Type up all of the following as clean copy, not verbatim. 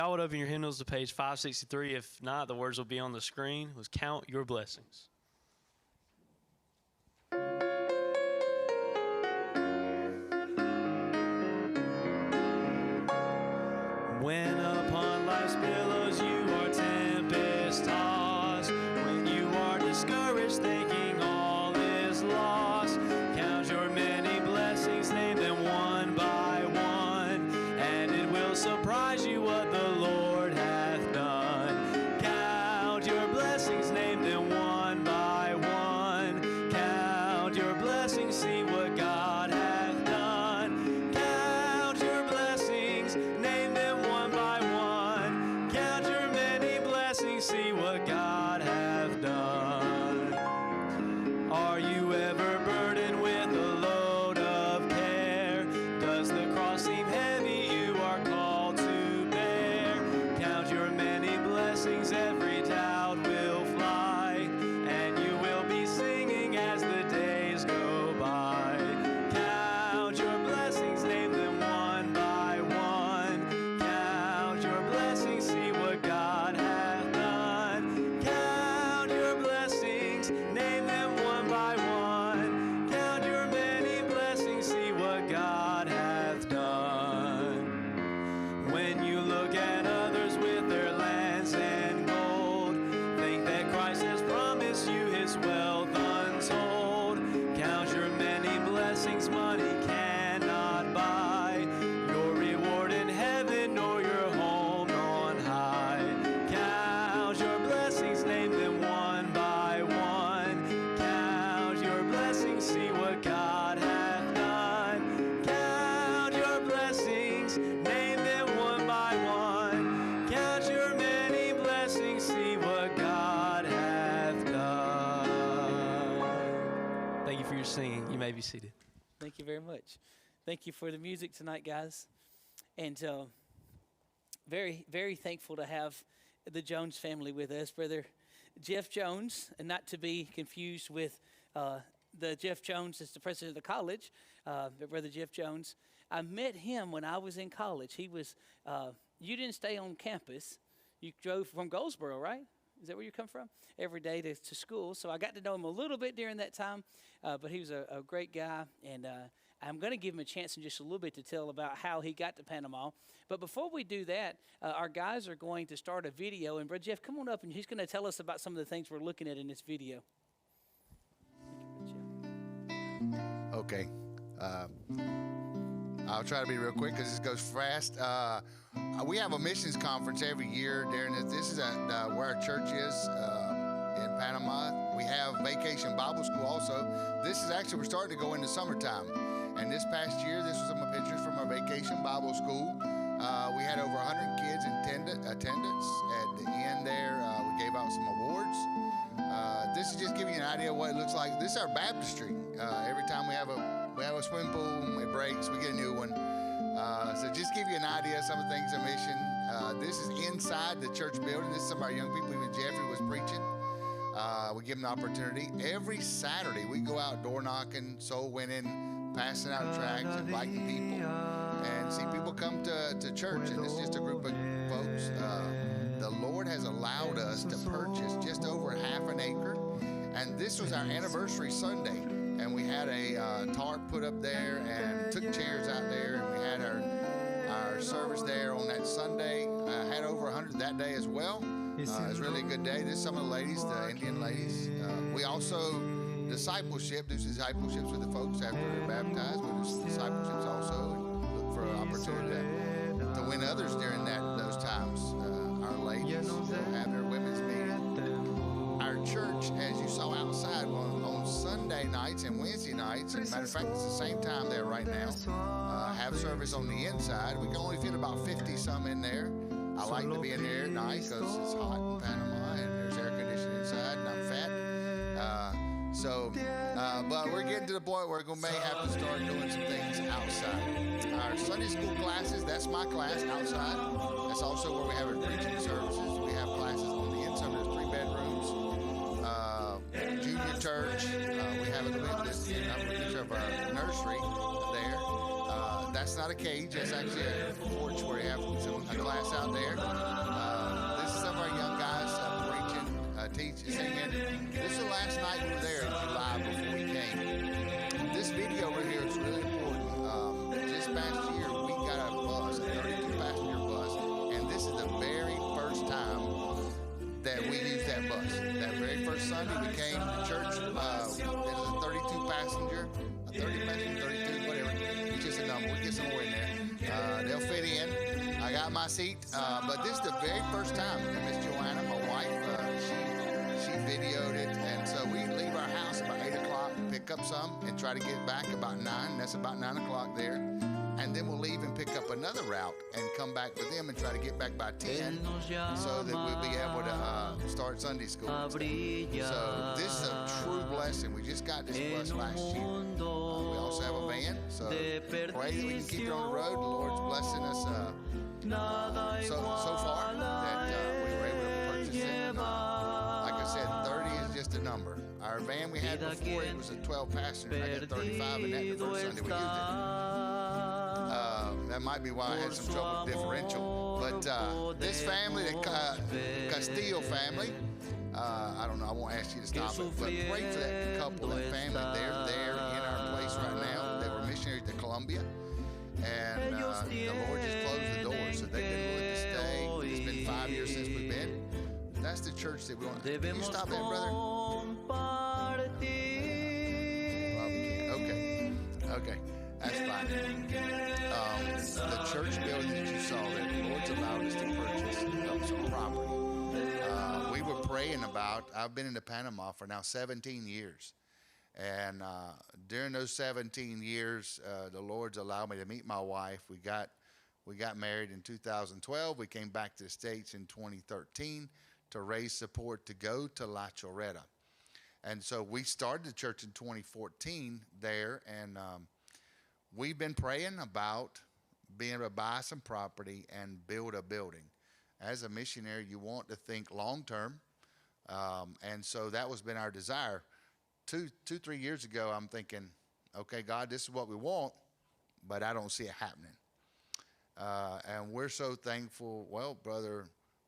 y'all would open your hymnals to page 563. If not, the words will be on the screen. It was Count Your Blessings. When upon life's billows you are tempest tossed, when you are discouraged thinking all is lost, count your many blessings, name them one by one, and it will surprise you what the Lord hath done. Count your blessings, name them one by one. Count your blessings, see what God hath done. Count your blessings, name them one by one. Count your many blessings, see what God hath done. Are you ever burdened with a load of care? Does the cross seem heavy you are called to bear? Count your many blessings, every doubt will fly, and you will be singing as the days go by. Count your blessings, name them one by one. Count your blessings, see what God hath done. Count your blessings, name them one by one. Count your many blessings, see what God hath done. When you look at others with their lands and gold, think that Christ has promised you his wealth untold. Count your many blessings, money cannot buy your reward in heaven nor your home on high. Count your blessings, name them one by one. Count your blessings, see what God hath done. Count your blessings, name them one by one. Count your many blessings, see what God hath done. Thank you for your singing. You may be seated. Thank you very much. Thank you for the music tonight, guys. And very, very thankful to have the Jones family with us. Brother Jeff Jones, and not to be confused with the Jeff Jones that's the president of the college, but Brother Jeff Jones. I met him when I was in college. He was, you didn't stay on campus. You drove from Goldsboro, right? Is that where you come from? Every day to school. So I got to know him a little bit during that time, but he was a great guy. And I'm going to give him a chance in just a little bit to tell about how he got to Panama. But before we do that, our guys are going to start a video. And Brother Jeff, come on up, and he's going to tell us about some of the things we're looking at in this video. Okay. I'll try to be real quick because this goes fast. We have a missions conference every year during this. This is where our church is in Panama. We have Vacation Bible School also. This is actually, we're starting to go into summertime. And this past year, this was some pictures from our Vacation Bible School. We had over 100 kids in attendance. At the end there, we gave out some awards. This is just giving you an idea of what it looks like. This is our baptistry. Every time we have a swim pool, it breaks, we get a new one. So just give you an idea of some of the things of mission. This is inside the church building. This is some of our young people. Even Jeffrey was preaching. We give them the opportunity. Every Saturday, we go out door knocking, soul winning, passing out tracts, inviting people, and see people come to church. And it's just a group of folks. The Lord has allowed us to purchase just over half an acre. And this was our anniversary Sunday. And we had a tarp put up there and took chairs out there. And we had our service there on that Sunday. Had over 100 that day as well. It was really a good day. This is some of the ladies, the Indian ladies. We also do discipleships with the folks after they're baptized. We do discipleships also and look for an opportunity to win others during those times. Our ladies have their women's meeting. Our church, as you saw outside, on Sunday nights and Wednesday nights, as a matter of fact, it's the same time there right now, have service on the inside. We can only fit about 50-some in there. I like to be in there at night because it's hot in Panama and there's air conditioning inside and I'm fat. But we're getting to the point where we may have to start doing some things outside. Our Sunday school classes, that's my class outside. That's also where we have our preaching services. We have classes on the inside. There's 3 bedrooms. Junior church. We have a picture of our nursery there. that's not a cage. That's actually a porch where you have a class out there. This is some of our young guys preaching, teaching, singing. This is the last night we were there in July before we came. This video right here is really important. This past year, we got a bus, a 32-passenger bus, and this is the very first time that we used that bus. That very first Sunday we came to church, it was a 32-passenger, a 30-passenger, 32, whatever. It's just a number. We'll get some more in there. They'll fit in. I got my seat, but this is the very first time. And Miss Joanna, my wife, she videoed it, and so we leave our house about 8 o'clock, pick up some, and try to get back about 9. That's about 9 o'clock there. And then we'll leave and pick up another route and come back with them and try to get back by 10 so that we'll be able to start Sunday school. So this is a true blessing. We just got this bus last year. We also have a van, so pray that we can keep it on the road. The Lord's blessing us so far that we were able to purchase it. Like I said, 30 is just a number. Our van we had before, it was a 12-passenger. I got 35 in that the first Sunday we used it. That might be why I had some trouble with differential. But this family, the Castillo family, I don't know, I won't ask you to stop it, but pray for that couple and family. They're there in our place right now. They were missionaries to Colombia, and the Lord just closed the doors, so they've been willing to stay. It's been 5 years since we've been. That's the church that we want. Can you stop that, brother? Okay. That's fine. The church building that you saw that the Lord's allowed us to purchase some property. We were praying about, I've been into Panama for now 17 years. And during those 17 years, the Lord's allowed me to meet my wife. We got married in 2012. We came back to the States in 2013 to raise support to go to La Chorrera. And so we started the church in 2014 there, and we've been praying about being able to buy some property and build a building. As a missionary, you want to think long term, and so that was been our desire. 3 years ago, I'm thinking, okay, God, this is what we want, but I don't see it happening. And we're so thankful. Well,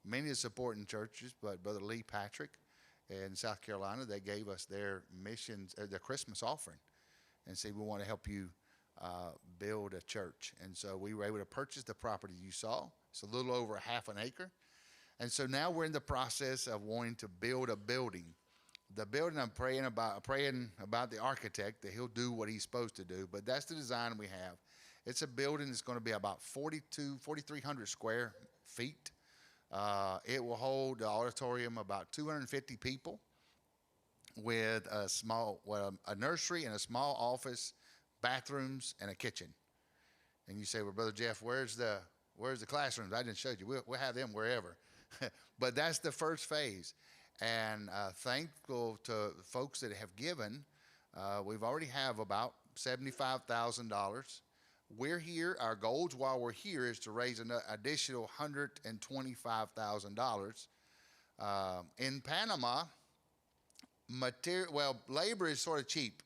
many of the supporting churches, but Brother Lee Patrick in South Carolina, they gave us their missions, their Christmas offering, and said, we want to help you build a church. And so we were able to purchase the property you saw. It's a little over half an acre. And so now we're in the process of wanting to build a building. The building I'm praying about the architect that he'll do what he's supposed to do, but that's the design we have. It's a building that's going to be about 4,300 square feet. It will hold the auditorium about 250 people with a nursery and a small office, bathrooms, and a kitchen. And you say, well, Brother Jeff, where's the classrooms? I didn't show you. We'll have them wherever. But that's the first phase. And thankful to folks that have given. We've already have about $75,000. We're here. Our goals while we're here is to raise an additional $125,000. In Panama, labor is sort of cheap.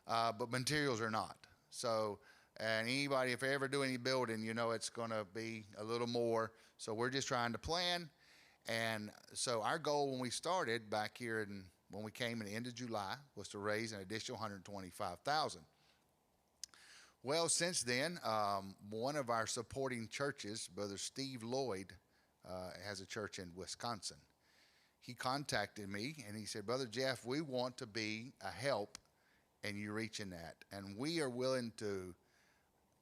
But materials are not. So, and anybody, if they ever do any building, you know it's going to be a little more. So we're just trying to plan. And so our goal when we started back here when we came in the end of July was to raise an additional $125,000. Well, since then, one of our supporting churches, Brother Steve Lloyd, has a church in Wisconsin. He contacted me and he said, Brother Jeff, we want to be a help and you reaching that. And we are willing to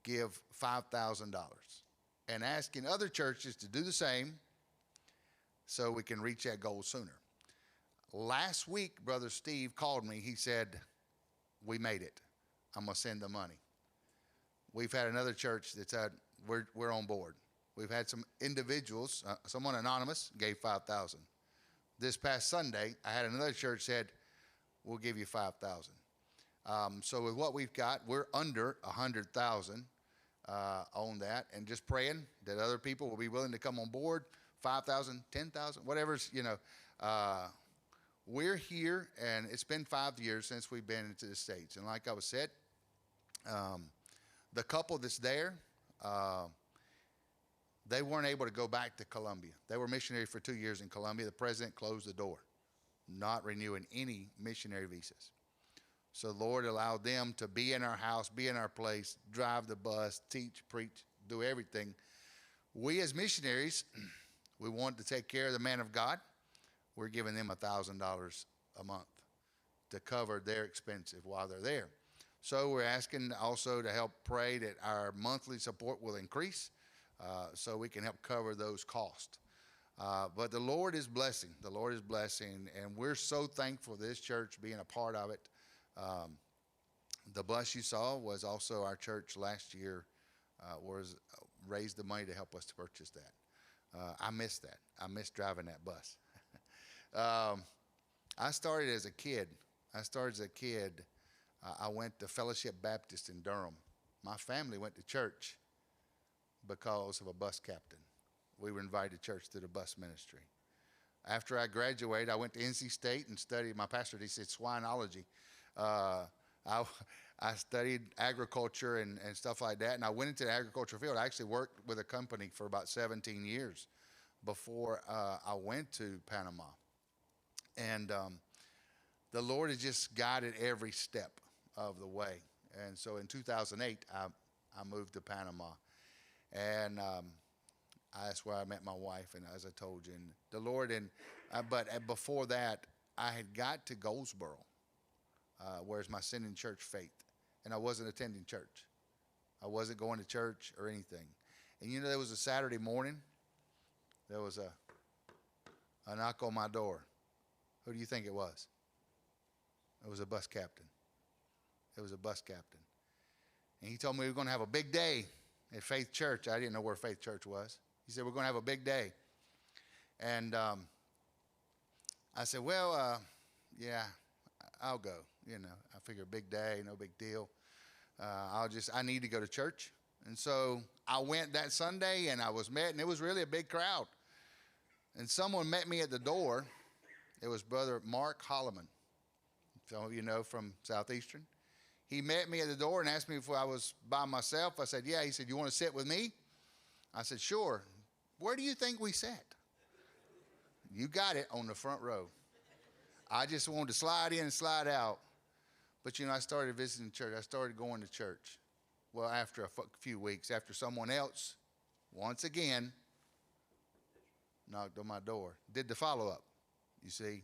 give $5,000 and asking other churches to do the same so we can reach that goal sooner. Last week, Brother Steve called me. He said, we made it. I'm going to send the money. We've had another church that said, we're on board. We've had some individuals, someone anonymous gave $5,000. This past Sunday, I had another church said, we'll give you $5,000. So with what we've got, we're under 100,000 on that, and just praying that other people will be willing to come on board. 5,000, 10,000, whatever's, we're here, and it's been 5 years since we've been into the States. And like I was said, the couple that's there, they weren't able to go back to Colombia. They were missionary for 2 years in Colombia. The president closed the door, not renewing any missionary visas. So the Lord allowed them to be in our house, be in our place, drive the bus, teach, preach, do everything. We as missionaries, we wanted to take care of the man of God. We're giving them $1,000 a month to cover their expenses while they're there. So we're asking also to help pray that our monthly support will increase so we can help cover those costs. But the Lord is blessing. The Lord is blessing, and we're so thankful for this church being a part of it. The bus you saw was also our church last year raised the money to help us to purchase that. I miss that. I miss driving that bus. I started as a kid. I went to Fellowship Baptist in Durham. My family went to church because of a bus captain. We were invited to church through the bus ministry. After I graduated, I went to NC State and studied. My pastor, he said, swinology. I studied agriculture and stuff like that, and I went into the agriculture field. I actually worked with a company for about 17 years before I went to Panama. And the Lord has just guided every step of the way. And so in 2008, I moved to Panama. And that's where I met my wife, and as I told you, and the Lord. But before that, I had got to Goldsboro, where's my sending church faith, and I wasn't attending church. I wasn't going to church or anything. And you know, there was a Saturday morning. There was a knock on my door. Who do you think it was? It was a bus captain. It was a bus captain. And he told me we were going to have a big day at Faith Church. I didn't know where Faith Church was. He said, we're going to have a big day. And I said, well, yeah, I'll go. You know, I figure big day, no big deal. I need to go to church. And so I went that Sunday, and I was met, and it was really a big crowd. And someone met me at the door. It was Brother Mark Holloman. Some of you know from Southeastern. He met me at the door and asked me if I was by myself. I said, yeah. He said, you want to sit with me? I said, sure. Where do you think we sat? You got it, on the front row. I just wanted to slide in and slide out. But, you know, I started visiting church. I started going to church. Well, after a few weeks, after someone else, once again, knocked on my door. Did the follow-up. You see,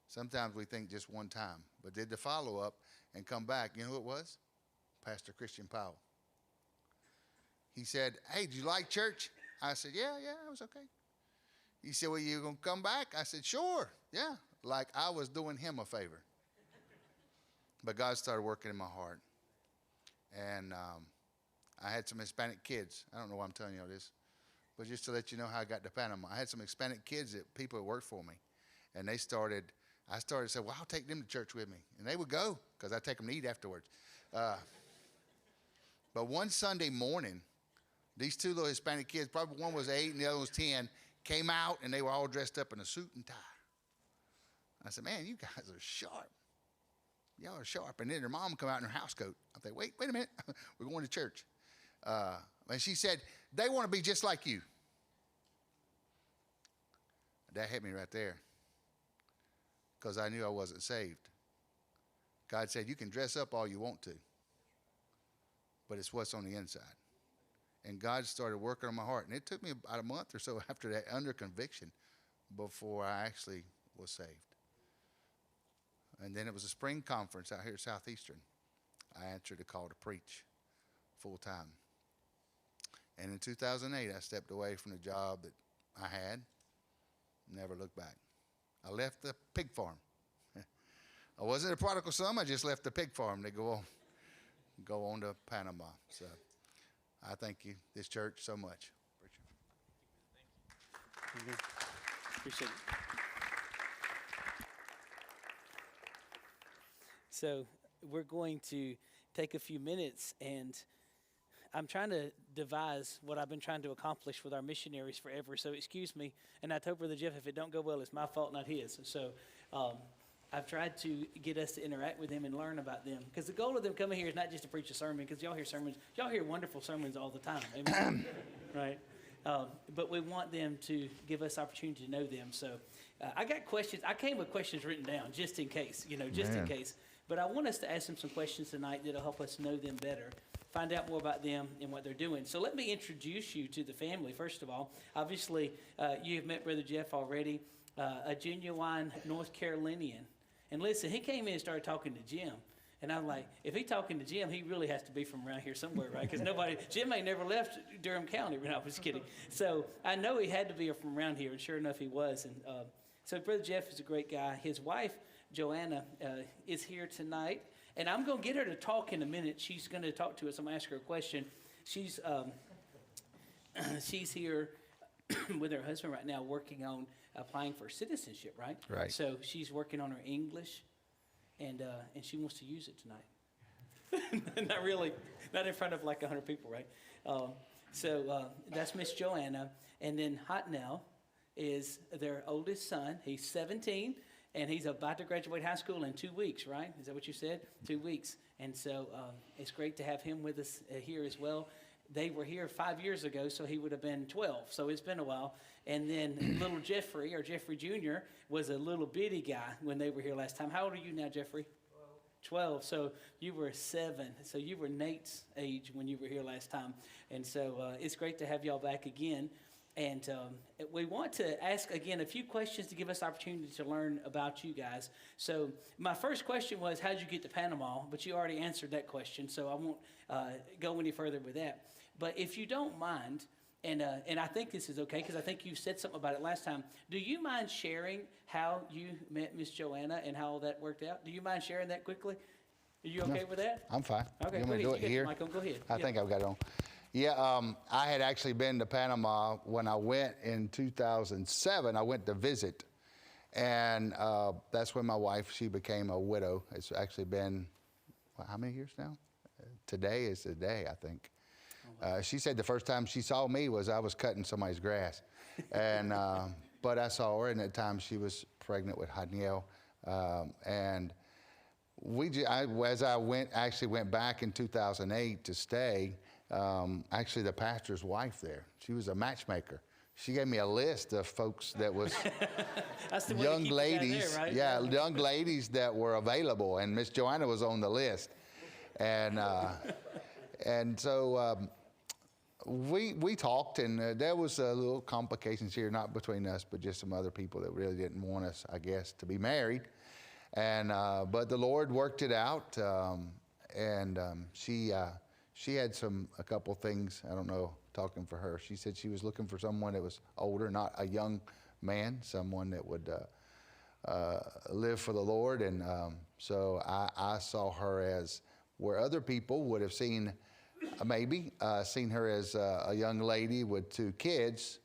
sometimes we think just one time, but did the follow-up and come back. You know who it was? Pastor Christian Powell. He said, hey, did you like church? I said, yeah, it was okay. He said, well, you going to come back? I said, sure, yeah, like I was doing him a favor. But God started working in my heart. And I had some Hispanic kids. I don't know why I'm telling you all this, but just to let you know how I got to Panama. I had some Hispanic kids, that people that worked for me. And I started to say, well, I'll take them to church with me. And they would go, because I'd take them to eat afterwards. But one Sunday morning, these two little Hispanic kids, probably one was 8 and the other was 10, came out, and they were all dressed up in a suit and tie. I said, man, you guys are sharp. Y'all are sharp. And then their mom come out in her house coat. I think, wait a minute. We're going to church. And she said, they want to be just like you. That hit me right there, because I knew I wasn't saved. God said, you can dress up all you want to, but it's what's on the inside. And God started working on my heart. And it took me about a month or so after that, under conviction, before I actually was saved. And then it was a spring conference out here at Southeastern. I answered the call to preach full time. And in 2008, I stepped away from the job that I had, never looked back. I left the pig farm. I wasn't a prodigal son. I just left the pig farm to go on to Panama. So I thank you, this church, so much. Thank you. Appreciate it. So we're going to take a few minutes, and I'm trying to devise what I've been trying to accomplish with our missionaries forever. So excuse me, and I told Brother Jeff, if it don't go well, it's my fault, not his. So I've tried to get us to interact with them and learn about them. Because the goal of them coming here is not just to preach a sermon, because y'all hear sermons. Y'all hear wonderful sermons all the time. Amen? Right? But we want them to give us opportunity to know them. So I got questions. I came with questions written down just in case, just in case. But I want us to ask them some questions tonight that'll help us know them better, find out more about them and what they're doing. So let me introduce you to the family, first of all. Obviously, you've met Brother Jeff already, a genuine North Carolinian. And listen, he came in and started talking to Jim. And I'm like, if he's talking to Jim, he really has to be from around here somewhere, right? Because Jim ain't never left Durham County. No, I'm just kidding. So I know he had to be from around here, and sure enough, he was. And so Brother Jeff is a great guy. His wife, Joanna, is here tonight. And I'm going to get her to talk in a minute. She's going to talk to us. I'm going to ask her a question. She's here with her husband right now working on applying for citizenship, right? Right. So she's working on her English. And she wants to use it tonight. Not really, not in front of like 100 people, right? So that's Miss Joanna. And then Hotnell is their oldest son. He's 17, and he's about to graduate high school in 2 weeks, right? Is that what you said? 2 weeks. And so it's great to have him with us here as well. They were here 5 years ago, so he would have been 12. So it's been a while. And then little Jeffrey, or Jeffrey Jr., was a little bitty guy when they were here last time. How old are you now, Jeffrey? 12. So you were 7. So you were Nate's age when you were here last time. And so it's great to have y'all back again. And we want to ask, again, a few questions to give us opportunity to learn about you guys. So my first question was, how'd you get to Panama? But you already answered that question, so I won't go any further with that. But if you don't mind, and I think this is okay, because I think you said something about it last time. Do you mind sharing how you met Miss Joanna and how all that worked out? Do you mind sharing that quickly? Are you okay with that? I'm fine. Okay, you go want me to do ahead. it here? Michael, go ahead. I think I've got it on. Yeah, I had actually been to Panama when I went in 2007. I went to visit, and that's when my wife, she became a widow. It's actually been, how many years now? Today is the day, I think. She said the first time she saw me was I was cutting somebody's grass. And, but I saw her, and at the time she was pregnant with Haniel. And as I went back in 2008 to stay, actually the pastor's wife there, she was a matchmaker. She gave me a list of folks that was young ladies, there, right? young ladies that were available, and Miss Joanna was on the list. And so we talked, and there was a little complications here, not between us, but just some other people that really didn't want us, I guess, to be married. And but the Lord worked it out, and she had a couple things. I don't know, talking for her. She said she was looking for someone that was older, not a young man, someone that would live for the Lord. And so I saw her as where other people would have seen, seen her as a young lady with 2 kids.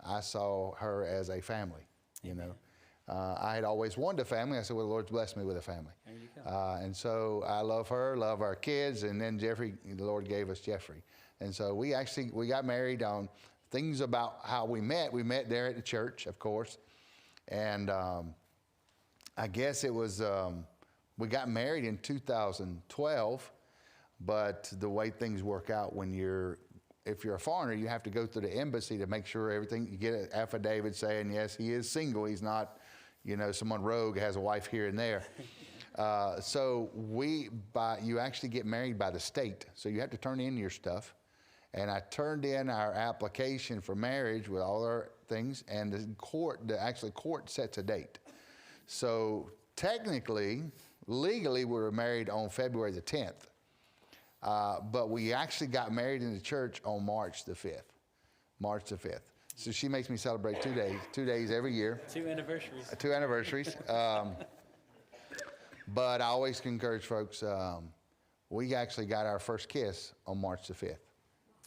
I saw her as a family, you know. I had always wanted a family. I said, well, the Lord's blessed me with a family. There you go. And so I love her, love our kids, and then Jeffrey, the Lord gave us Jeffrey. And so we got married on things about how we met. We met there at the church, of course. And I guess it was, we got married in 2012, but the way things work out if you're a foreigner, you have to go through the embassy to make sure everything, you get an affidavit saying, yes, he is single. He's not, someone rogue has a wife here and there. So you actually get married by the state. So you have to turn in your stuff. And I turned in our application for marriage with all our things, and the court sets a date. So technically, legally, we were married on February the 10th. But we actually got married in the church on March the 5th. March the 5th. So she makes me celebrate 2 days every year. 2 anniversaries. 2 anniversaries. But I always encourage folks, we actually got our first kiss on March the 5th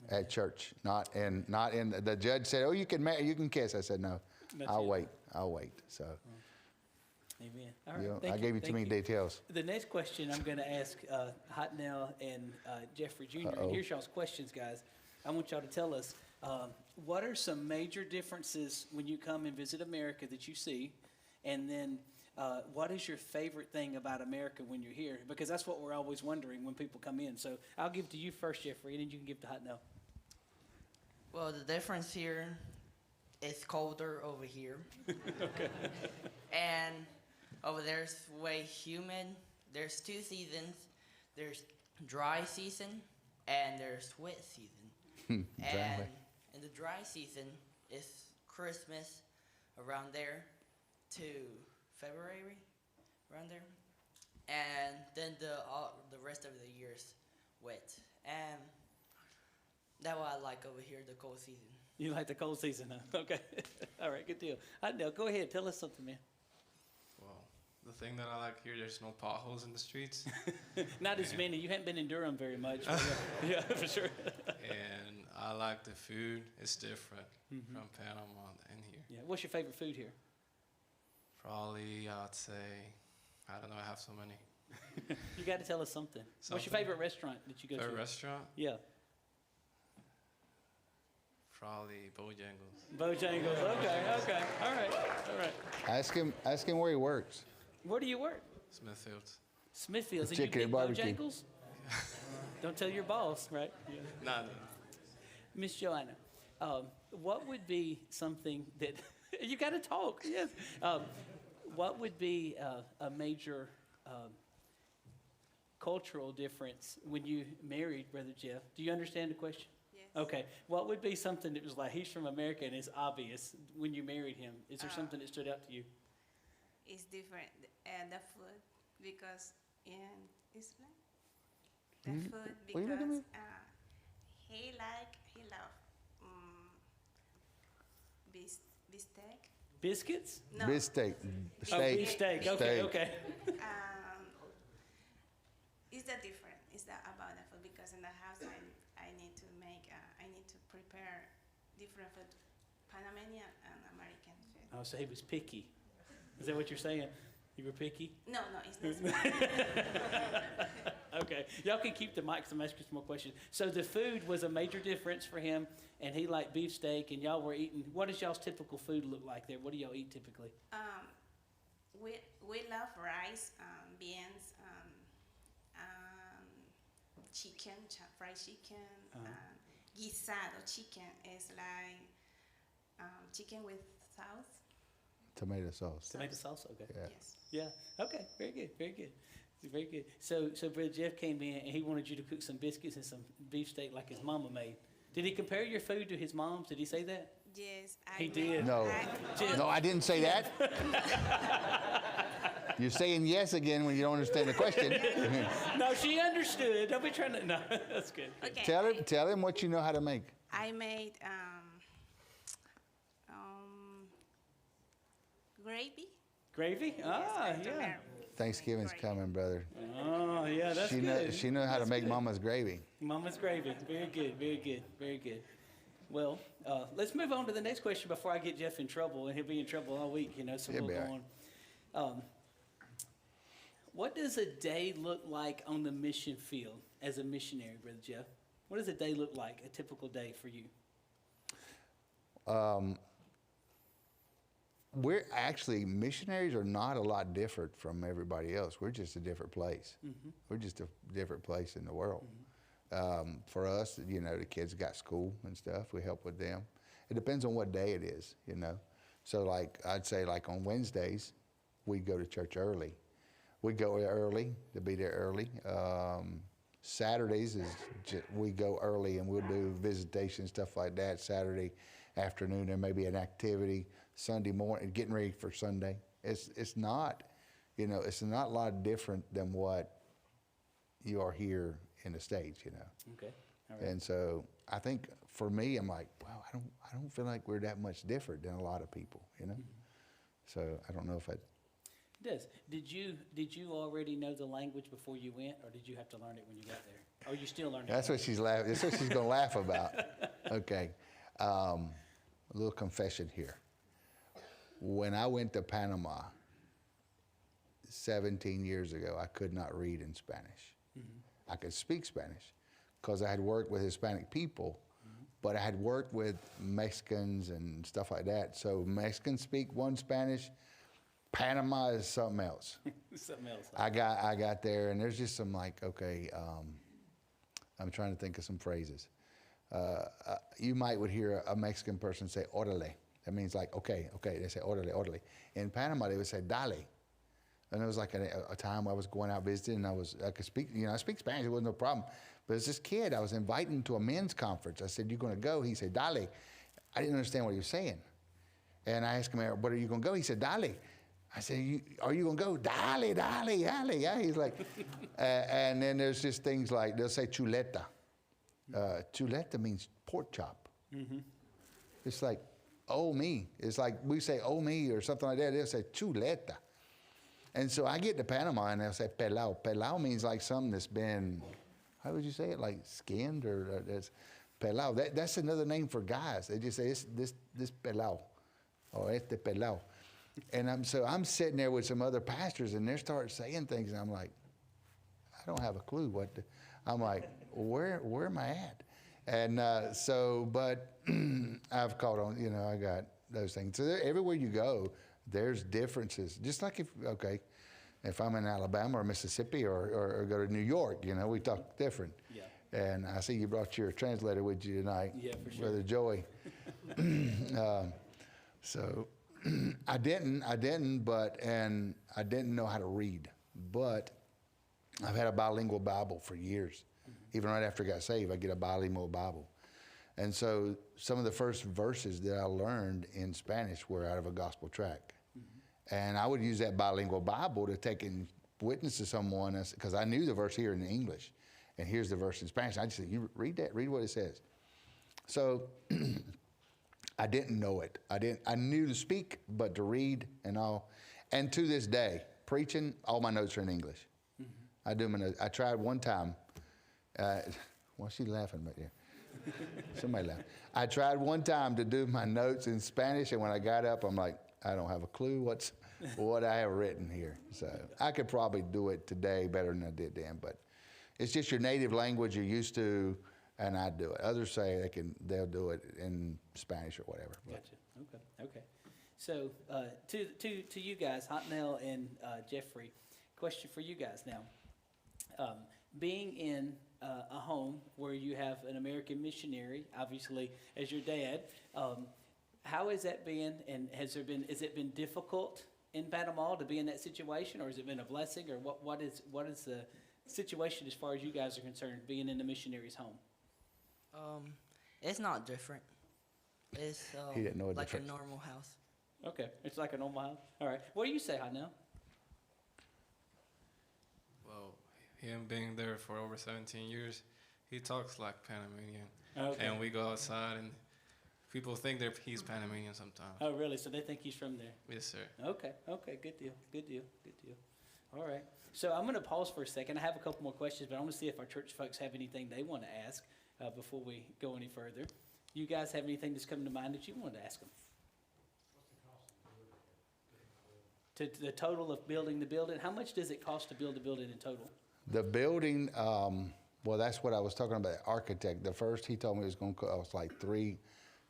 at church. Not in, the judge said, oh, you can kiss. I said, no, I'll wait. So. Amen. All right. I gave you too many details. The next question I'm going to ask Hotnell and Jeffrey Jr. And here's y'all's questions, guys. I want y'all to tell us, what are some major differences when you come and visit America that you see? And then what is your favorite thing about America when you're here? Because that's what we're always wondering when people come in. So I'll give to you first, Jeffrey, and then you can give to Hot Nell. Well, the difference here is colder over here. Okay. And over there it's way humid. There's 2 seasons. There's dry season and there's wet season. And in the dry season, it's Christmas around there to February, around there. And then the rest of the year is wet. And that's what I like over here, the cold season. You like the cold season, huh? Okay. All right, good deal. Hot Nell, go ahead. Tell us something, man. Well, the thing that I like here, there's no potholes in the streets. Not as many. You haven't been in Durham very much. But yeah, for sure. And I like the food. It's different from Panama and here. Yeah. What's your favorite food here? Probably, I'd say, I don't know, I have so many. You got to tell us something. What's your Something? favorite restaurant that you go Favorite to? restaurant? Yeah. Probably Bojangles. Bojangles. Okay. All right. Ask him where he works. Where do you work? Smithfields. Smithfields. And Chicken you and pick barbecue. Bojangles? Don't tell your boss, right? Yeah. No. Miss Joanna, what would be something that you got to talk? Yes. What would be a major cultural difference when you married Brother Jeff? Do you understand the question? Yes. Okay. What would be something that was like he's from America and it's obvious when you married him? Is there something that stood out to you? It's different, and the food, because in Islam, the food, What are you looking because at? he love beefsteak. Biscuits? No, Beef steak. Oh, beef steak. Okay. Steak. Okay. It's the different. It's the about the food, because in the house I need to make I need to prepare different food, Panamanian and American food. Oh, so he was picky. Is that what you're saying? You were picky? No, it's not. Okay. Y'all can keep the mics. I'm asking some more questions. So the food was a major difference for him, and he liked beefsteak, and y'all were eating. What does y'all's typical food look like there? What do y'all eat typically? We love rice, beans, chicken, fried chicken, guisado chicken is like chicken with sauce. Tomato sauce. Tomato sauce? Okay. Yeah. Yes. Yeah. Okay. Very good. Very good. So Brother Jeff came in, and he wanted you to cook some biscuits and some beefsteak like his mama made. Did he compare your food to his mom's? Did he say that? Yes, He did. No. No, I didn't say that. You're saying yes again when you don't understand the question. No, she understood. Don't be trying to. No, that's good. Okay. Tell him what you know how to make. I made gravy. Gravy? Yes, Yeah. Thanksgiving's coming, brother. Oh, yeah, that's She good. know how to That's make good. mama's gravy. Mama's gravy. Very good. Well, let's move on to the next question before I get Jeff in trouble, and he'll be in trouble all week, so He'll we'll be go all right. on. What does a day look like on the mission field as a missionary, Brother Jeff? What does a day look like, a typical day for you? We're actually, missionaries are not a lot different from everybody else. We're just a different place. We're just a different place in the world. For us, the kids got school and stuff. We help with them. It depends on what day it is, So I'd say on Wednesdays, we go to church early. We go early to be there early. Saturdays we go early and we'll do visitation, stuff like that. Saturday afternoon there may be an activity. Sunday morning, getting ready for Sunday. It's not, it's not a lot different than what you are here in the States, Okay. All right. And so I think for me, I'm like, wow, I don't feel like we're that much different than a lot of people, So I don't know if I. It does. Did you already know the language before you went, or did you have to learn it when you got there? Or you still learning? That's what she's laughing. That's what she's gonna laugh about. Okay, a little confession here. When I went to Panama 17 years ago, I could not read in Spanish. I could speak Spanish because I had worked with Hispanic people, but I had worked with Mexicans and stuff like that. So Mexicans speak one Spanish, Panama is something else. Something else. I got there, and there's just some like, okay, I'm trying to think of some phrases. You would hear a Mexican person say orale. That means like, okay. They say orale, orale. In Panama, they would say dale. And it was like a time I was going out visiting, and I could speak, I speak Spanish, it wasn't no problem. But as this kid, I was invited to a men's conference. I said, "You going to go?" He said, dale. I didn't understand what he was saying. And I asked him, "What are you going to go?" He said, dale. I said, "Are you going to go?" Dale, dale, dale. Yeah, he's like, and then there's just things like, they'll say chuleta. Chuleta means pork chop. Mm-hmm. It's like, oh me. It's like we say, oh me, or something like that. They'll say chuleta. And so I get to Panama, and they'll say pelao. Pelao means like something that's been, how would you say it? Like skinned, or that's pelao. That's another name for guys. They just say this pelao, or este pelao. And I'm sitting there with some other pastors, and they start saying things, and I'm like, I don't have a clue I'm like, where am I at? And but I've caught on, I got those things. So everywhere you go, there's differences. Just like if I'm in Alabama or Mississippi or go to New York, we talk different. Yeah. And I see you brought your translator with you tonight. Yeah, for sure. Brother Joey. So I didn't know how to read, but I've had a bilingual Bible for years. Mm-hmm. Even right after I got saved, I get a bilingual Bible. And so some of the first verses that I learned in Spanish were out of a gospel tract. Mm-hmm. And I would use that bilingual Bible to take and witness to someone, because I knew the verse here in English, and here's the verse in Spanish. I just said, "You read that, read what it says." So I didn't know it. I knew to speak, but to read and all. And to this day, preaching, all my notes are in English. Mm-hmm. I do my notes. I tried one time. Why's she laughing right there? Somebody laughed. I tried one time to do my notes in Spanish, and when I got up, I'm like, I don't have a clue what I have written here. So I could probably do it today better than I did then, but it's just your native language you're used to, and I do it. Others say they'll do it in Spanish or whatever. Gotcha. Okay. So to you guys, Hotnell and Jeffrey, question for you guys now. Being in a home where you have an American missionary, obviously as your dad, how has that been? And has it been difficult in Panama to be in that situation, or has it been a blessing, or what is the situation as far as you guys are concerned, being in the missionary's home? It's not different. It's He didn't know like difference. a normal house. Okay, it's like a normal house. All right. What do you say, Hotnell? Well, him being there for over 17 years, he talks like Panamanian. Okay. And we go outside, and people think he's Panamanian sometimes. Oh, really? So they think he's from there? Yes, sir. Okay. Good deal. All right. So I'm going to pause for a second. I have a couple more questions, but I want to see if our church folks have anything they want to ask before we go any further. You guys have anything that's coming to mind that you wanted to ask them? To the total of building the building, how much does it cost to build a building in total? The building, well, that's what I was talking about. Architect, the first he told me it was going to cost like $300,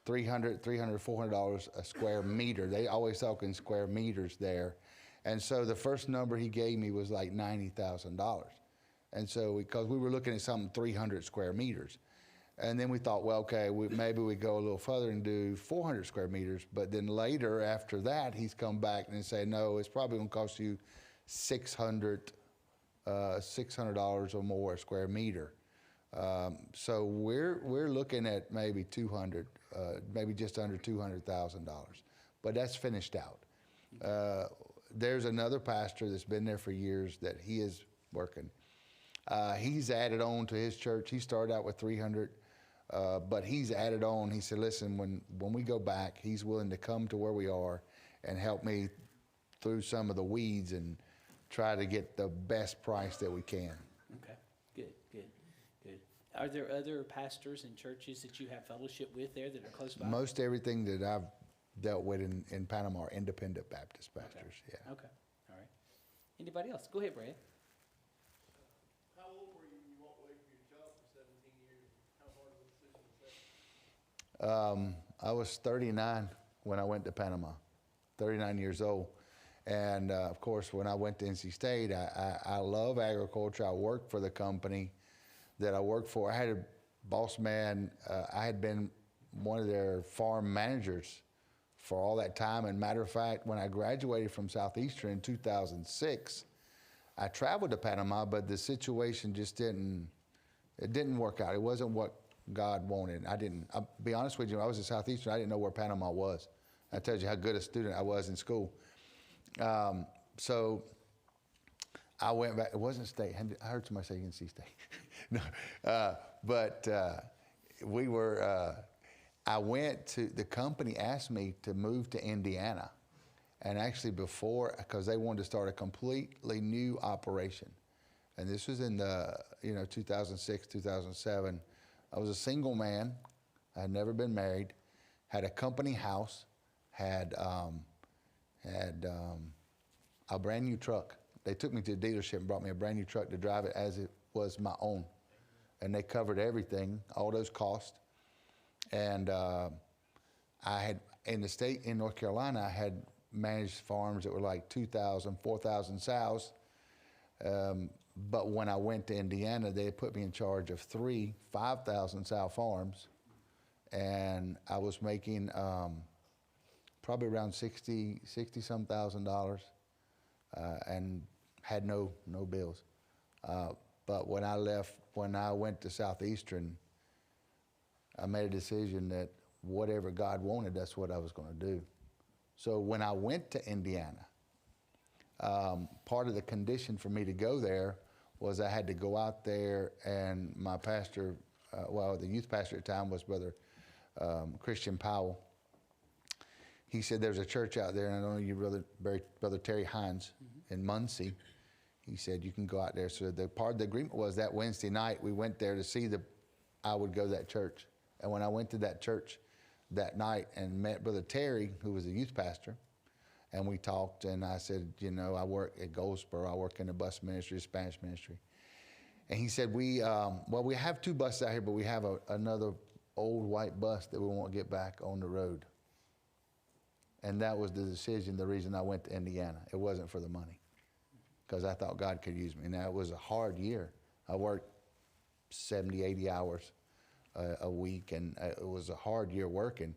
$400 a square meter. They always talk in square meters there. And so the first number he gave me was like $90,000. And so because we were looking at something 300 square meters. And then we thought, well, okay, maybe we go a little further and do 400 square meters. But then later, after that, he's come back and said, no, it's probably going to cost you $600 or more a square meter. So we're looking at maybe 200, maybe just under $200,000. But that's finished out. There's another pastor that's been there for years that he is working. He's added on to his church. He started out with 300. But he's added on. He said, listen, when we go back, he's willing to come to where we are and help me through some of the weeds and try to get the best price that we can. Okay, good. Are there other pastors and churches that you have fellowship with there that are close by? Most everything that I've dealt with in Panama are independent Baptist pastors, Okay. yeah. Okay, all right. Anybody else? Go ahead, Brad. How old were you when you walked away from your job for 17 years? How hard of a decision was that? I was 39 when I went to Panama, 39 years old. And of course, when I went to NC State, I love agriculture. I worked for the company that I worked for. I had a boss man. I had been one of their farm managers for all that time. And matter of fact, when I graduated from Southeastern in 2006, I traveled to Panama, but the situation just didn't work out. It wasn't what God wanted. I'll be honest with you, when I was at Southeastern, I didn't know where Panama was. That tells you how good a student I was in school. So I went back. It wasn't State. I heard somebody say NC State. No, but we were. I went to the company asked me to move to Indiana, and actually because they wanted to start a completely new operation, and this was in the 2006, 2007. I was a single man. I had never been married. Had a company house. Had a brand new truck. They took me to the dealership and brought me a brand new truck to drive it as it was my own. And they covered everything, all those costs. And I had, in the state, in North Carolina, I had managed farms that were like 2,000, 4,000 sows. But when I went to Indiana, they put me in charge of 3 5,000 sow farms. And I was making probably around $60-some thousand, and had no bills. But when I went to Southeastern, I made a decision that whatever God wanted, that's what I was going to do. So when I went to Indiana, part of the condition for me to go there was I had to go out there, and my pastor, the youth pastor at the time was Brother Christian Powell. He said there's a church out there, and I don't know you, Brother Terry Hines in Muncie. He said you can go out there. So the part of the agreement was that Wednesday night we went there to see I would go to that church. And when I went to that church that night and met Brother Terry, who was a youth pastor, and we talked, and I said, I work at Goldsboro. I work in the bus ministry, Spanish ministry. And he said, we have 2 buses out here, but we have another old white bus that we want to get back on the road. And that was the decision, the reason I went to Indiana. It wasn't for the money, because I thought God could use me. Now, it was a hard year. I worked 70, 80 hours a week, and it was a hard year working.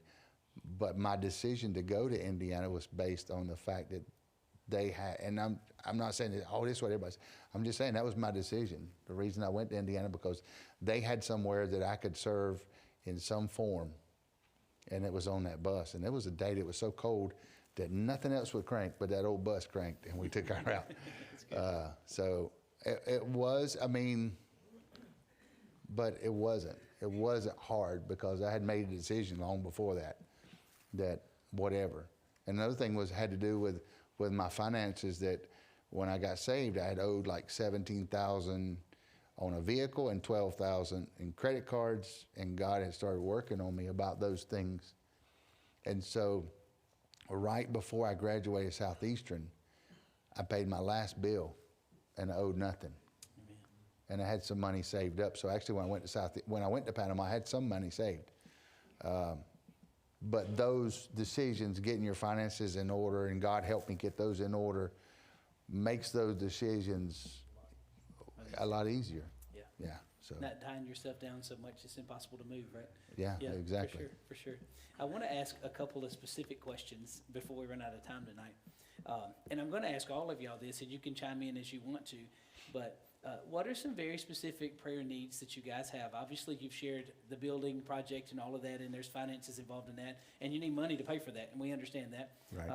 But my decision to go to Indiana was based on the fact that they had, and I'm not saying that, this is what everybody's, I'm just saying that was my decision. The reason I went to Indiana, because they had somewhere that I could serve in some form, and it was on that bus. And there was a day that was so cold that nothing else would crank, but that old bus cranked, and we took our route. So it was, but it wasn't. It wasn't hard, because I had made a decision long before that whatever. And another thing had to do with my finances, that when I got saved, I had owed like $17,000 on a vehicle and $12,000 in credit cards, and God had started working on me about those things. And so right before I graduated Southeastern, I paid my last bill, and I owed nothing. Amen. And I had some money saved up. So actually, when I went to Panama, I had some money saved. But those decisions, getting your finances in order, and God helped me get those in order, makes those decisions a lot easier. Yeah. So not tying yourself down so much it's impossible to move, right? Yeah, exactly. For sure. I want to ask a couple of specific questions before we run out of time tonight. And I'm going to ask all of y'all this, and you can chime in as you want to. But what are some very specific prayer needs that you guys have? Obviously, you've shared the building project and all of that, and there's finances involved in that, and you need money to pay for that, and we understand that. Right.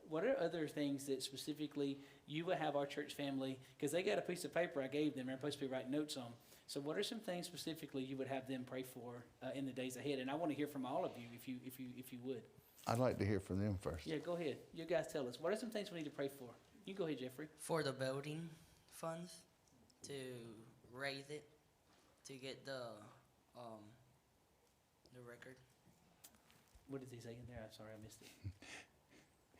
What are other things that specifically you would have our church family, because they got a piece of paper I gave them, they're supposed to be writing notes on. So what are some things specifically you would have them pray for in the days ahead? And I want to hear from all of you, if you would. I'd like to hear from them first. Yeah, go ahead. You guys tell us. What are some things we need to pray for? You go ahead, Jeffrey. For the building funds, to raise it, to get the record. What did he say in there? I'm sorry, I missed it.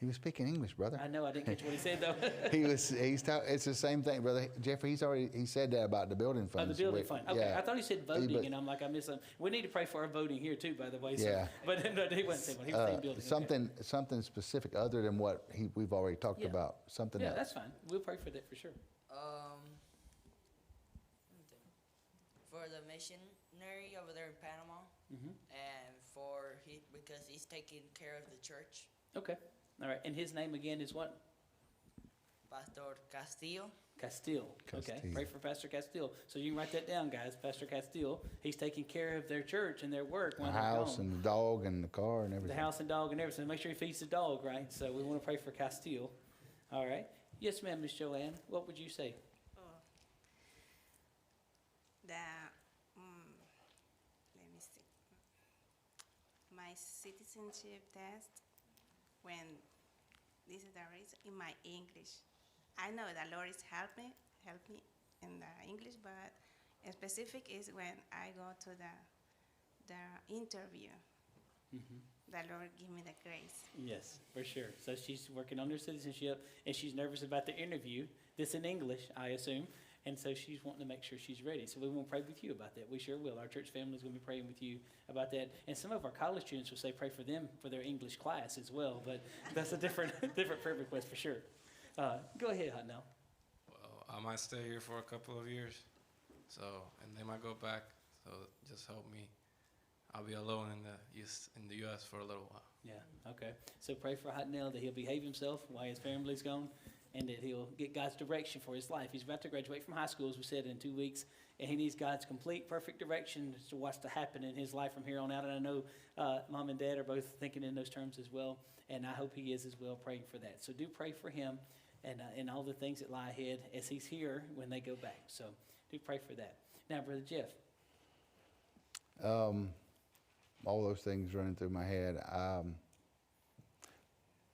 He was speaking English, brother. I know I didn't catch what he said though. It's the same thing, brother. Jeffrey, he said that about the building Oh, funds. the building fund. Okay, Yeah. I thought he said voting, but- and I'm like, I missed something. We need to pray for our voting here too, by the way. So, Yeah. But no, he wasn't saying one. He was saying building. Okay. Something specific other than what we've already talked Yeah. about. Something Yeah, else. that's fine. We'll pray for that for sure. For the missionary over there in Panama, Mm-hmm. and because he's taking care of the church, Okay. All right. And his name again is what? Pastor Castillo. Castile. Okay. Castile. Pray for Pastor Castile. So you can write that down, guys. Pastor Castile. He's taking care of their church and their work The when they're house gone. and the dog and the car and The everything. house and dog and everything. Make sure he feeds the dog, right? So we want to pray for Castile. All right. Yes, ma'am, Miss Joanne. What would you say? Oh, the let me see. My citizenship test. When this is the reason in my English, I know the Lord is help me in the English, but specific is when I go to the interview. The Lord give me the grace. Yes, for sure. So she's working on her citizenship, and she's nervous about the interview. This in English, I assume. And so she's wanting to make sure she's ready. So we want to pray with you about that. We sure will. Our church family is going to be praying with you about that. And some of our college students will say pray for them for their English class as well. But that's a different prayer request for sure. Go ahead, Hot now. Well, I might stay here for a couple of years, and then I go back. So just help me. I'll be alone in the U.S. for a little while. Yeah, okay. So pray for Hot Nail that he'll behave himself while his family's gone, and that he'll get God's direction for his life. He's about to graduate from high school, as we said, in 2 weeks, and he needs God's complete, perfect direction as to what's to happen in his life from here on out. And I know Mom and Dad are both thinking in those terms as well, and I hope he is as well, praying for that. So do pray for him and all the things that lie ahead as he's here when they go back. So do pray for that. Now, Brother Jeff. All those things running through my head.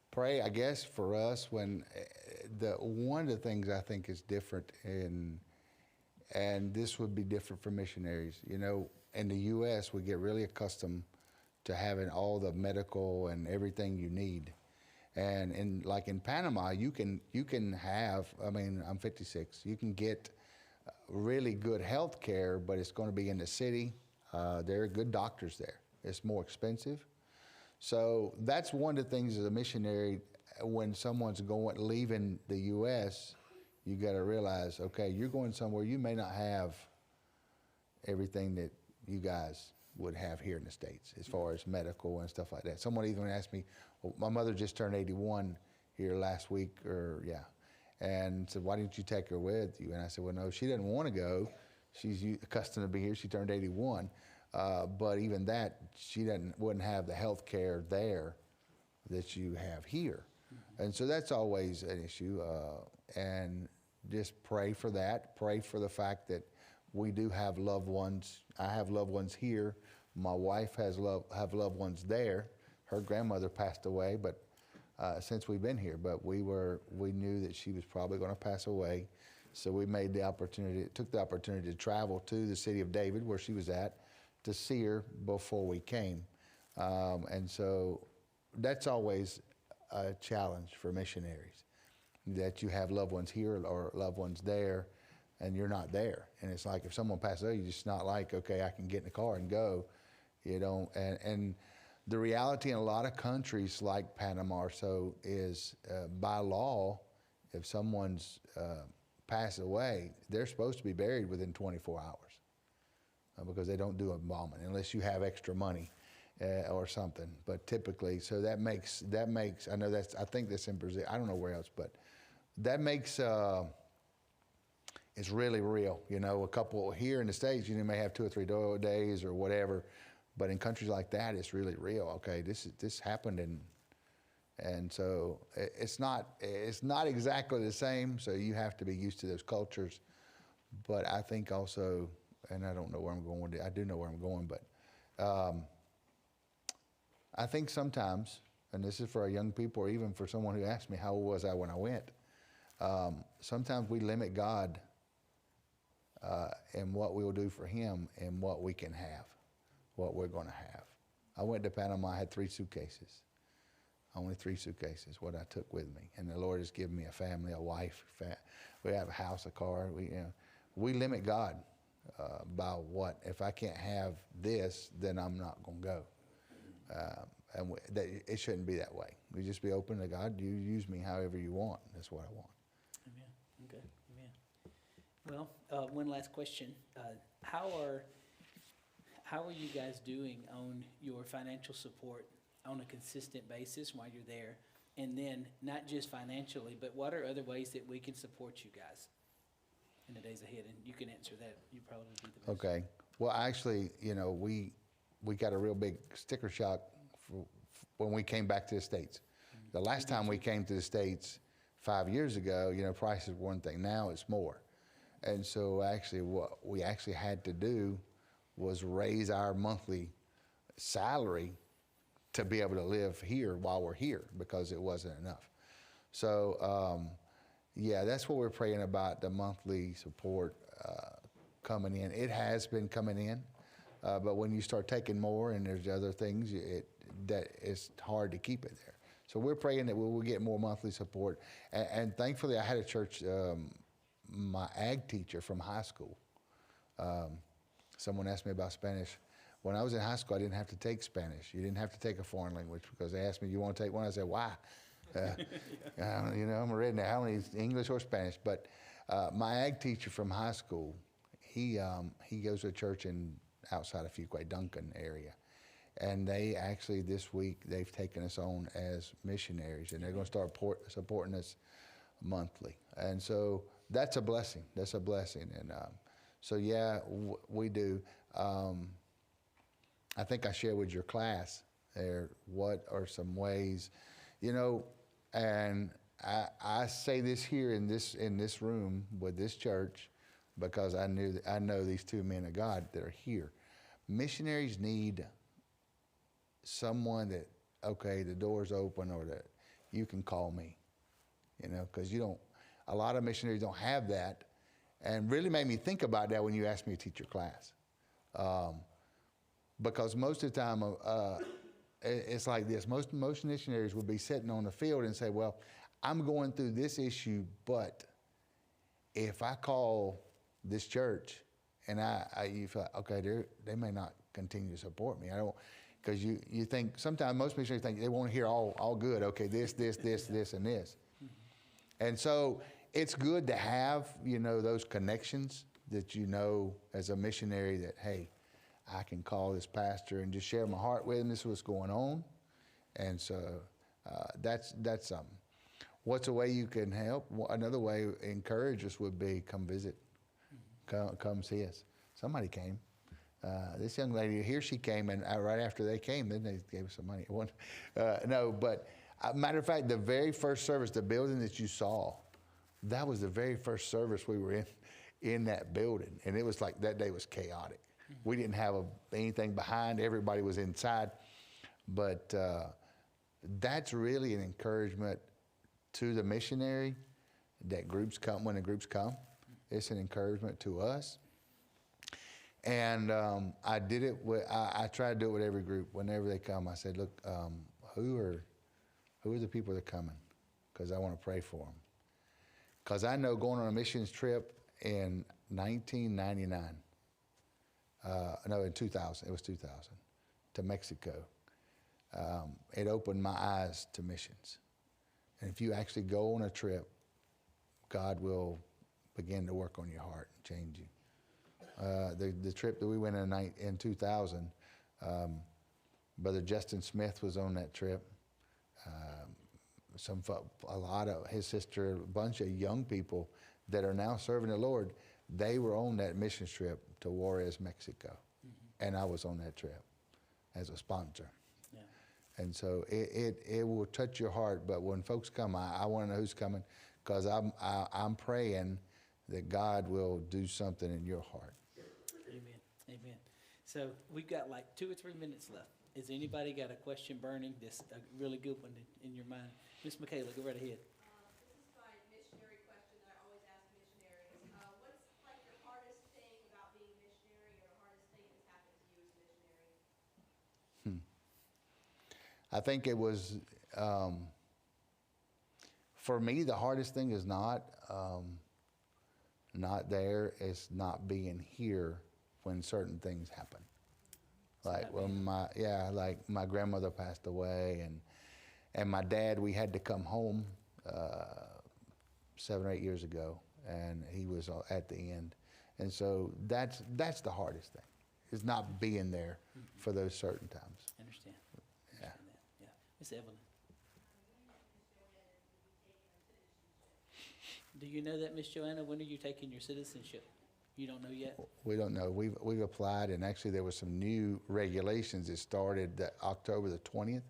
Pray, I guess, for us when one of the things I think is different and this would be different for missionaries. You know, in the U.S., we get really accustomed to having all the medical and everything you need. And in Panama, you can have, I mean, I'm 56, you can get really good health care, but it's going to be in the city. There are good doctors there. It's more expensive. So that's one of the things as a missionary, when someone's leaving the U.S., you got to realize, okay, you're going somewhere you may not have everything that you guys would have here in the States as far as medical and stuff like that. Someone even asked me, well, my mother just turned 81 here last week, and said, why didn't you take her with you? And I said, well, no, she doesn't want to go. She's accustomed to be here. She turned 81. But even that, she wouldn't have the health care there that you have here. Mm-hmm. And so that's always an issue. And just pray for that. Pray for the fact that we do have loved ones. I have loved ones here. My wife have loved ones there. Her grandmother passed away, but since we've been here, but we knew that she was probably going to pass away. So we took the opportunity to travel to the city of David, where she was at, to see her before we came. And so that's always a challenge for missionaries, that you have loved ones here or loved ones there, and you're not there. And it's like if someone passes away, you're just not like, okay, I can get in the car and go. You know, and the reality in a lot of countries like Panama or so is by law, if someone's passed away, they're supposed to be buried within 24 hours. Because they don't do embalming unless you have extra money or something. But typically, so that makes. I know I think that's in Brazil. I don't know where else, but that makes it's really real. You know, a couple here in the States, you may have 2 or 3 days or whatever, but in countries like that, it's really real. Okay, this happened, and so it's not exactly the same. So you have to be used to those cultures. But I think also. And I don't know where I'm going with it. I do know where I'm going, but I think sometimes, and this is for our young people or even for someone who asked me how old was I when I went, sometimes we limit God and what we will do for him and what we can have, what we're going to have. I went to Panama, I had 3 suitcases. Only 3 suitcases, what I took with me. And the Lord has given me a family, a wife. We have a house, a car. We limit God by what. If I can't have this, then I'm not going to go. It shouldn't be that way. We just be open to God. You use me however you want. That's what I want. Amen. Okay. Amen. Well, one last question. How are you guys doing on your financial support on a consistent basis while you're there? And then not just financially, but what are other ways that we can support you guys in the days ahead? And you can answer that. You probably be the best. Okay. Well, actually, we got a real big sticker shock when we came back to the States. The last time we came to the States 5 years ago, price is one thing. Now it's more. And so actually what we actually had to do was raise our monthly salary to be able to live here while we're here, because it wasn't enough. So, that's what we're praying about, the monthly support coming in. It has been coming in, but when you start taking more and there's other things, it's hard to keep it there. So we're praying that we will get more monthly support. And thankfully, I had a church, my ag teacher from high school. Someone asked me about Spanish. When I was in high school, I didn't have to take Spanish. You didn't have to take a foreign language, because they asked me, you want to take one? I said, why? I'm a redneck. I don't need English or Spanish. But my ag teacher from high school, he goes to a church outside of Fuquay, Duncan area. And they actually, this week, they've taken us on as missionaries, and they're going to start supporting us monthly. And so that's a blessing. That's a blessing. And we do. I think I shared with your class there what are some ways, and I say this here in this room with this church, because I know these 2 men of God that are here. Missionaries need someone that, okay, the door's open, or that you can call me, because a lot of missionaries don't have that, and really made me think about that when you asked me to teach your class. Because most of the time, it's like this. Most missionaries would be sitting on the field and say, well, I'm going through this issue, but if I call this church and you feel like, okay, they may not continue to support me. I don't, because you think, sometimes most missionaries think they want to hear all good. Okay, this, and this. And so it's good to have, those connections that as a missionary that, hey, I can call this pastor and just share my heart with him. This is what's going on. And so that's something. What's a way you can help? Another way, encourage us, would be come visit. Come see us. Somebody came. This young lady, here she came, and right after they came, then they gave us some money. Matter of fact, the very first service, the building that you saw, that was the very first service we were in that building. And it was like, that day was chaotic. We didn't have anything behind. Everybody was inside. But that's really an encouragement to the missionary that groups come. When the groups come, it's an encouragement to us. And I did it I try to do it with every group. Whenever they come, I said, look, who are the people that are coming? Because I want to pray for them. Because I know going on a missions trip in 1999, in 2000, it was 2000, to Mexico. It opened my eyes to missions. And if you actually go on a trip, God will begin to work on your heart and change you. The trip that we went in 2000, Brother Justin Smith was on that trip. A lot of his sister, a bunch of young people that are now serving the Lord, they were on that missions trip to Juarez, Mexico. And I was on that trip as a sponsor. Yeah. And so it will touch your heart. But when folks come, I want to know who's coming, because I'm praying that God will do something in your heart. Amen. So we've got like 2 or 3 minutes left. Has anybody got a question burning? This a really good one in your mind. Miss Michaela, go right ahead. This is my missionary question that I always ask missionaries. What's like the hardest thing about being a missionary, or the hardest thing that's happened to you as a missionary? I think it was For me, the hardest thing is not there. It's not being here when certain things happen. Like when like my grandmother passed away, and my dad. We had to come home 7 or 8 years ago, and he was at the end. And so that's the hardest thing, is not being there for those certain times. I understand. Yeah. Understand that. Yeah. Miss Evelyn. Do you know that, Miss Joanna? When are you taking your citizenship? You don't know yet? We don't know. We've applied, and actually there were some new regulations that started October the 20th,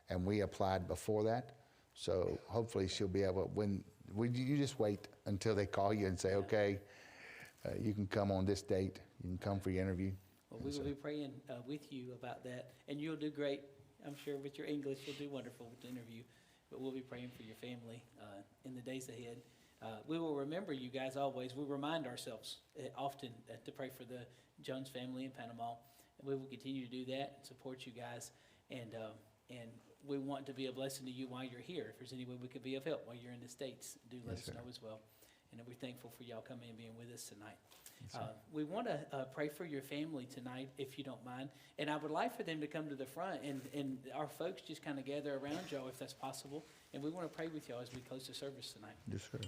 and we applied before that. So hopefully she'll be able. You just wait until they call you and say, okay, you can come on this date. You can come for your interview. Well, we will be praying with you about that, and you'll do great. I'm sure with your English, you'll do wonderful with the interview. But we'll be praying for your family in the days ahead. We will remember you guys always. We remind ourselves often to pray for the Jones family in Panama, and we will continue to do that and support you guys. And we want to be a blessing to you while you're here. If there's any way we could be of help while you're in the States, do let us know as well. And we're thankful for y'all coming and being with us tonight. We want to pray for your family tonight, if you don't mind. And I would like for them to come to the front, and our folks just kind of gather around y'all if that's possible. And we want to pray with y'all as we close the service tonight. Yes, sir.